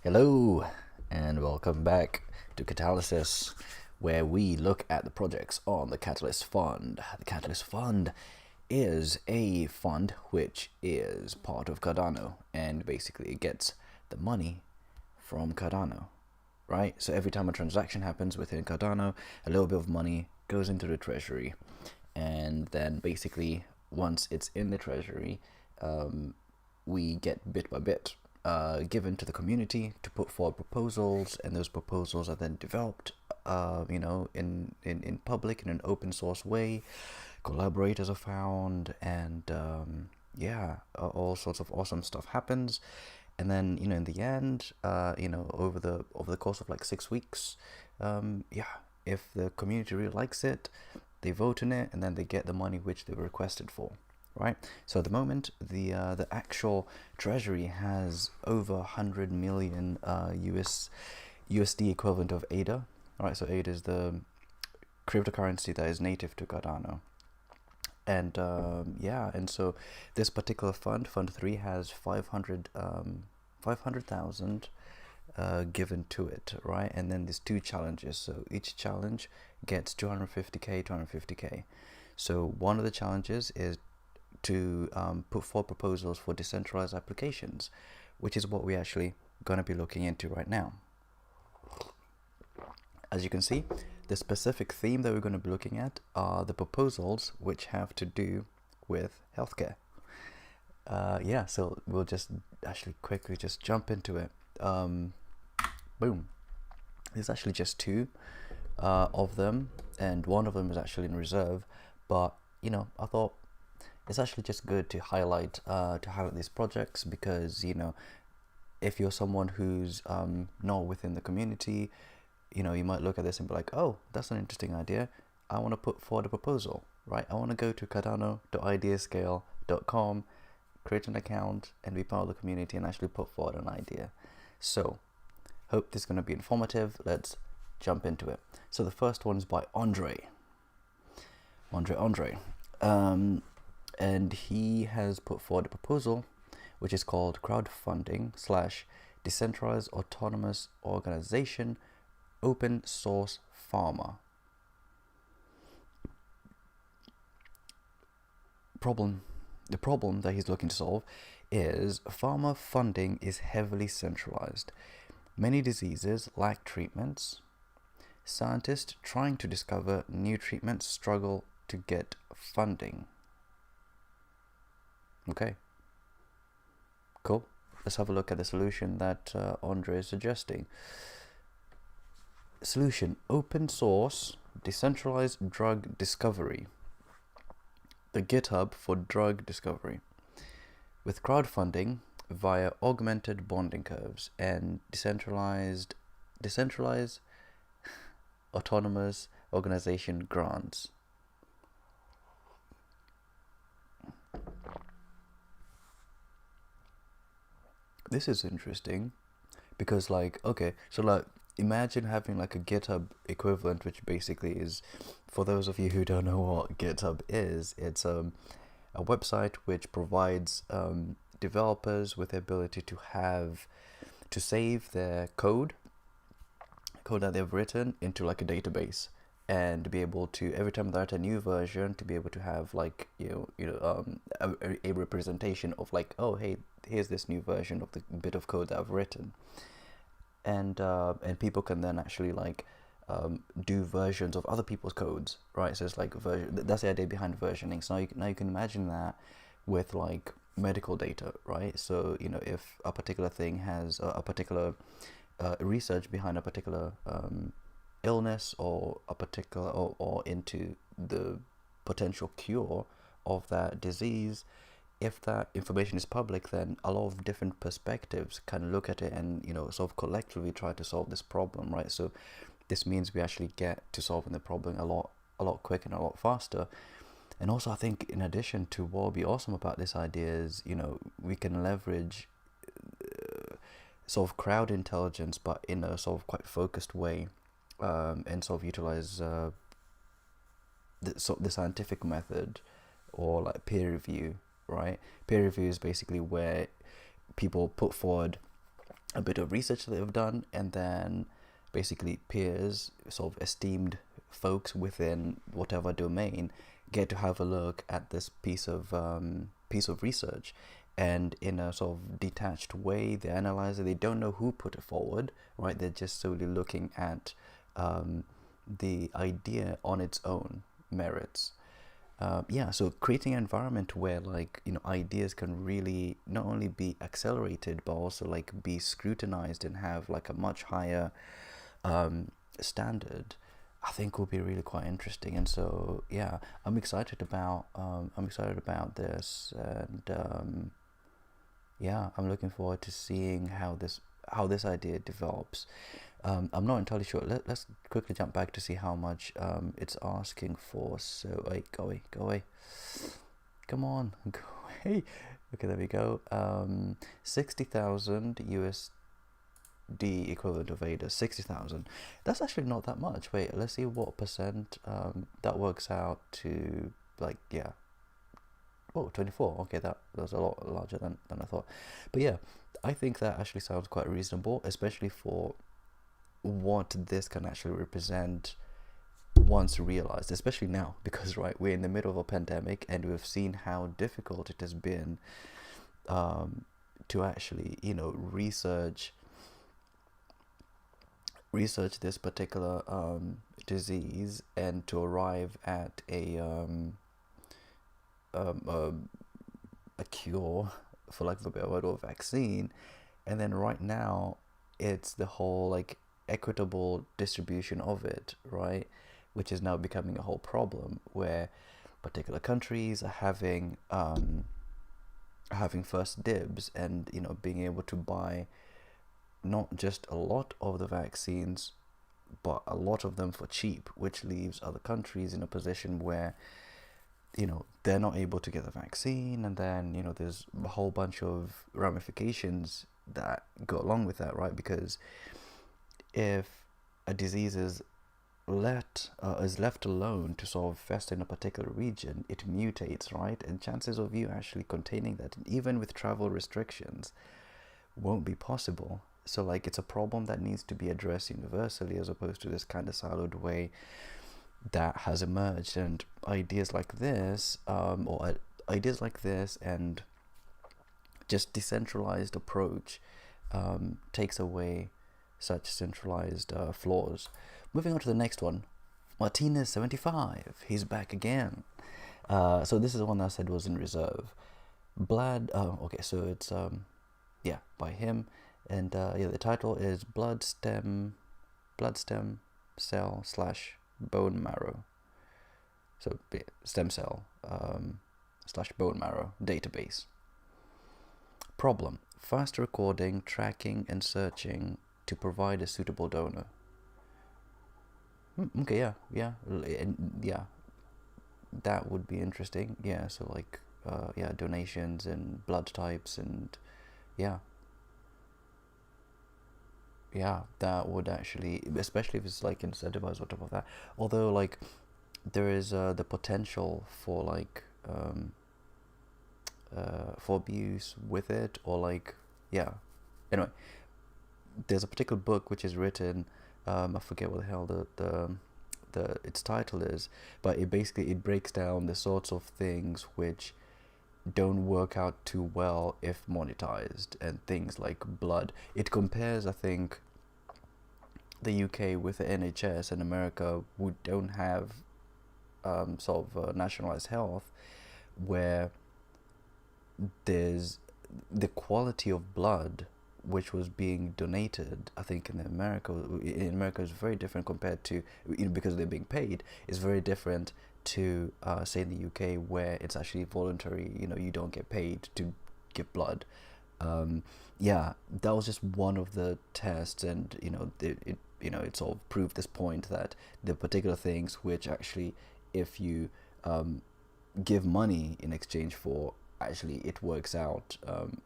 Hello, and welcome back to Catalysis, where we look at the projects on the Catalyst Fund. The Catalyst Fund is a fund which is part of Cardano, and basically it gets the money from Cardano, right? So every time a transaction happens within Cardano, a little bit of money goes into the treasury, and then basically once it's in the treasury, we get bit by bit given to the community to put forward proposals, and those proposals are then developed, in public in an open source way. Collaborators are found, and all sorts of awesome stuff happens. And then in the end, over the course of like 6 weeks, if the community really likes it, they vote in it, and then they get the money which they were requested for. Right. So at the moment, the actual treasury has over 100 million USD equivalent of ADA. All right. So ADA is the cryptocurrency that is native to Cardano. And and so this particular fund, Fund 3, has 500,000 given to it, right? And then there's two challenges. So each challenge gets 250k. So one of the challenges is to put forward proposals for decentralized applications, which is what we're actually going to be looking into right now. As you can see, the specific theme that we're going to be looking at are the proposals which have to do with healthcare. So we'll just actually quickly just jump into it. Boom. There's actually just two of them, and one of them is actually in reserve, but I thought it's actually just good to highlight these projects, because if you're someone who's not within the community, you might look at this and be like, oh, that's an interesting idea, I want to put forward a proposal, right? I want to go to cardano.ideascale.com, create an account, and be part of the community and actually put forward an idea. So hope this is going to be informative. Let's jump into it. So the first one is by Andre, and he has put forward a proposal which is called crowdfunding / decentralized autonomous organization open source pharma. The problem that he's looking to solve is pharma funding is heavily centralized. Many diseases lack treatments. Scientists trying to discover new treatments struggle to get funding. Okay, cool. Let's have a look at the solution that Andre is suggesting. Solution: open source decentralized drug discovery. The GitHub for drug discovery. With crowdfunding via augmented bonding curves and decentralized autonomous organization grants. This is interesting because, imagine having like a GitHub equivalent, which basically is, for those of you who don't know what GitHub is, it's a website which provides developers with the ability to save their code that they've written into like a database, and to be able to, every time they're at a new version, to be able to have like a representation of like, oh hey, here's this new version of the bit of code that I've written, and people can then actually do versions of other people's codes, right? So it's like that's the idea behind versioning. So now you can imagine that with like medical data, right? So if a particular thing has a particular research behind a particular illness, or a particular or into the potential cure of that disease, if that information is public, then a lot of different perspectives can look at it and sort of collectively try to solve this problem, right? So this means we actually get to solving the problem a lot quicker and a lot faster. And also, I think in addition to what would be awesome about this idea is we can leverage sort of crowd intelligence, but in a sort of quite focused way, and sort of utilize the scientific method, or like peer review, right? Peer review is basically where people put forward a bit of research that they've done, and then basically peers, sort of esteemed folks within whatever domain, get to have a look at this piece of research, and in a sort of detached way they analyze it. They don't know who put it forward, right? They're just solely looking at the idea on its own merits. So creating an environment where, like, ideas can really not only be accelerated but also like be scrutinized and have like a much higher standard, I think will be really quite interesting. And so yeah, I'm excited about this, and yeah, I'm looking forward to seeing how this idea develops. I'm not entirely sure. Let's quickly jump back to see how much it's asking for. So wait, go away, come on, go away. Okay, there we go. 60,000 USD equivalent of ADA. 60,000. That's actually not that much. Wait, let's see what percent that works out to. Like, yeah. Oh, 24. Okay, that was a lot larger than I thought. But yeah, I think that actually sounds quite reasonable, especially for what this can actually represent once realized, especially now, because right, we're in the middle of a pandemic and we've seen how difficult it has been to actually research this particular disease, and to arrive at a cure, for lack of a better word, or vaccine. And then right now it's the whole like equitable distribution of it, right, which is now becoming a whole problem, where particular countries are having first dibs, and being able to buy not just a lot of the vaccines but a lot of them for cheap, which leaves other countries in a position where they're not able to get the vaccine, and then there's a whole bunch of ramifications that go along with that, right? Because if a disease is left alone to sort of fester in a particular region, it mutates, right? And chances of you actually containing that, even with travel restrictions, won't be possible. So like, it's a problem that needs to be addressed universally, as opposed to this kind of siloed way that has emerged. And ideas like this, and just decentralized approach takes away such centralized flaws. Moving on to the next one, Martinez75. He's back again. So this is the one that I said was in reserve. Okay, so it's by him, and the title is blood stem cell / bone marrow. So stem cell / bone marrow database. Problem: fast recording, tracking, and searching to provide a suitable donor. Okay, yeah, that would be interesting. Yeah, so like, donations and blood types, and yeah, that would actually, especially if it's like incentivized on top of that. Although like, there is the potential for like for abuse with it, or like, anyway, there's a particular book which is written, I forget what the hell the its title is, but it breaks down the sorts of things which don't work out too well if monetized, and things like blood. It compares, I think, the UK with the NHS, and America, who don't have sort of nationalized health, where there's the quality of blood which was being donated. I think in America is very different compared to, because they're being paid, is very different to say in the UK, where it's actually voluntary. You don't get paid to give blood. That was just one of the tests, and it sort of proved this point, that the particular things which actually, if you give money in exchange for, actually it works out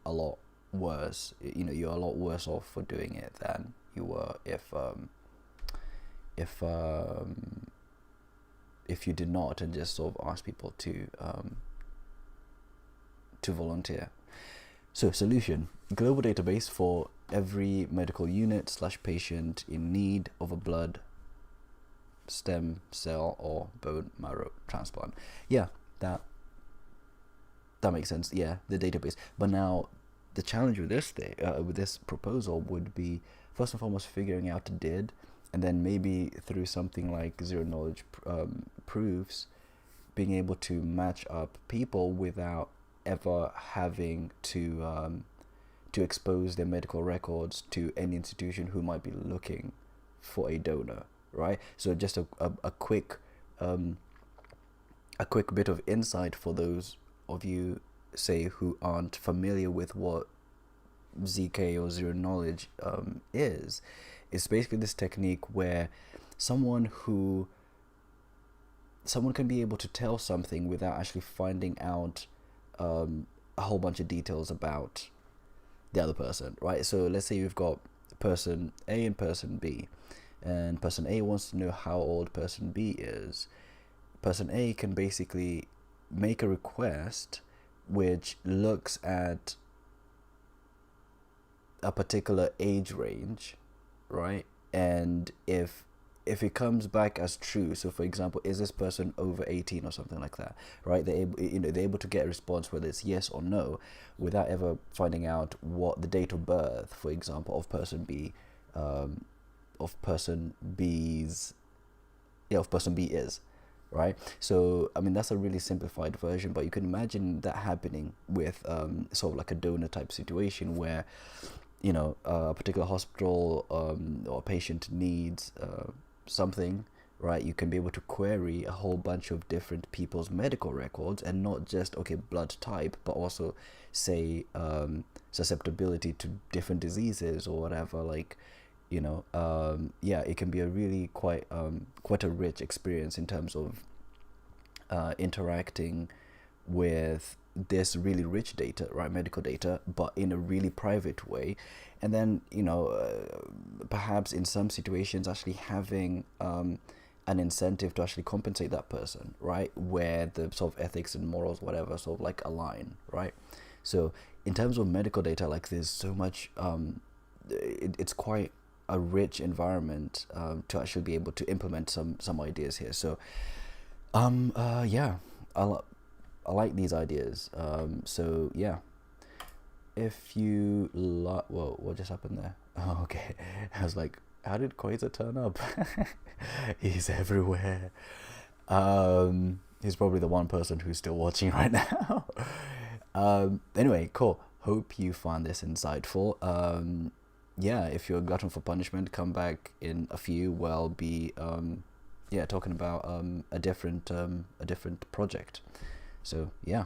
a lot worse. You're a lot worse off for doing it than you were if you did not, and just sort of ask people to volunteer. So solution: global database for every medical unit / patient in need of a blood, stem cell, or bone marrow transplant. Yeah, that makes sense. Yeah, the database. But now the challenge with this proposal would be, first and foremost, figuring out did, and then maybe through something like zero knowledge proofs, being able to match up people without ever having to expose their medical records to any institution who might be looking for a donor, right? So just a quick bit of insight for those of you, say, who aren't familiar with what ZK or zero knowledge is. It's basically this technique where someone can be able to tell something without actually finding out a whole bunch of details about the other person, right? So let's say you've got person A and person B, and person A wants to know how old person B is. Person A can basically make a request which looks at a particular age range, right? And if it comes back as true, so for example, is this person over 18 or something like that, right? They're able to get a response whether it's yes or no without ever finding out what the date of birth, for example, of person B, of person B is, right? So I mean, that's a really simplified version, but you can imagine that happening with sort of like a donor type situation where, you know, a particular hospital or patient needs something, right? You can be able to query a whole bunch of different people's medical records, and not just, okay, blood type, but also say susceptibility to different diseases or whatever, like, you know. Yeah, it can be a really quite a rich experience in terms of interacting with this really rich data, right, medical data, but in a really private way. And then, you know, perhaps in some situations actually having an incentive to actually compensate that person, right, where the sort of ethics and morals, whatever, sort of like align, right? So in terms of medical data, like, there's so much it's quite a rich environment to actually be able to implement some ideas here. So yeah, I like these ideas. So yeah, if you whoa, what just happened there? Oh, okay. I was like, how did Quasar turn up? He's everywhere. He's probably the one person who's still watching right now. Anyway, cool. Hope you found this insightful. Yeah, if you're a glutton for punishment, come back in a few. We'll be talking about a different project. So yeah.